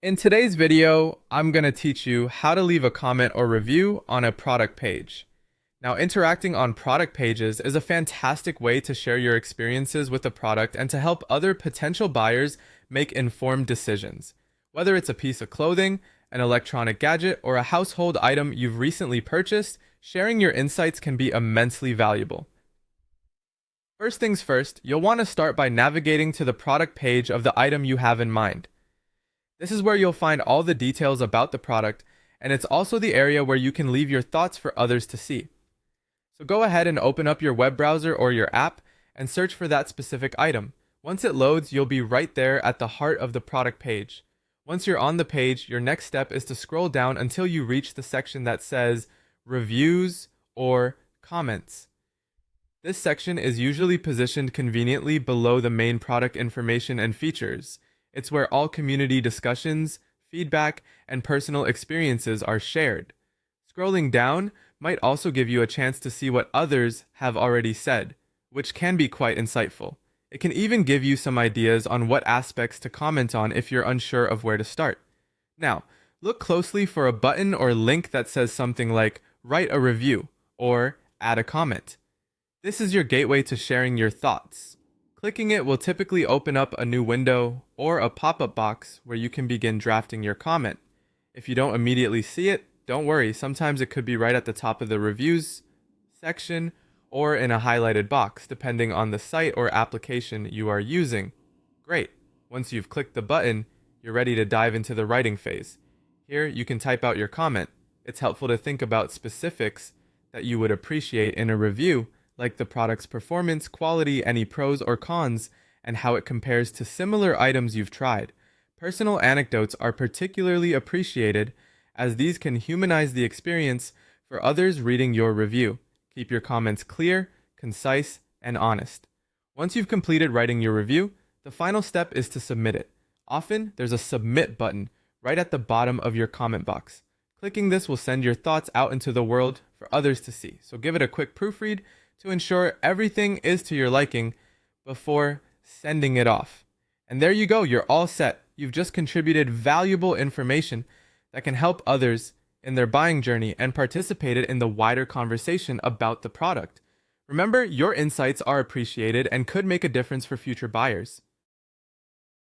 In today's video, I'm going to teach you how to leave a comment or review on a product page. Now, interacting on product pages is a fantastic way to share your experiences with the product and to help other potential buyers make informed decisions. Whether it's a piece of clothing, an electronic gadget, or a household item you've recently purchased, sharing your insights can be immensely valuable. First things first, you'll want to start by navigating to the product page of the item you have in mind. This is where you'll find all the details about the product, and it's also the area where you can leave your thoughts for others to see. So go ahead and open up your web browser or your app and search for that specific item. Once it loads, you'll be right there at the heart of the product page. Once you're on the page, your next step is to scroll down until you reach the section that says Reviews or Comments. This section is usually positioned conveniently below the main product information and features. It's where all community discussions, feedback, and personal experiences are shared. Scrolling down might also give you a chance to see what others have already said, which can be quite insightful. It can even give you some ideas on what aspects to comment on if you're unsure of where to start. Now, look closely for a button or link that says something like Write a review or Add a comment. This is your gateway to sharing your thoughts. Clicking it will typically open up a new window or a pop-up box where you can begin drafting your comment. If you don't immediately see it, don't worry, sometimes it could be right at the top of the reviews section or in a highlighted box, depending on the site or application you are using. Great! Once you've clicked the button, you're ready to dive into the writing phase. Here, you can type out your comment. It's helpful to think about specifics that you would appreciate in a review, like the product's performance, quality, any pros or cons, and how it compares to similar items you've tried. Personal anecdotes are particularly appreciated as these can humanize the experience for others reading your review. Keep your comments clear, concise, and honest. Once you've completed writing your review, the final step is to submit it. Often, there's a submit button right at the bottom of your comment box. Clicking this will send your thoughts out into the world for others to see. So give it a quick proofread to ensure everything is to your liking before sending it off. And there you go, you're all set. You've just contributed valuable information that can help others in their buying journey and participated in the wider conversation about the product. Remember, your insights are appreciated and could make a difference for future buyers.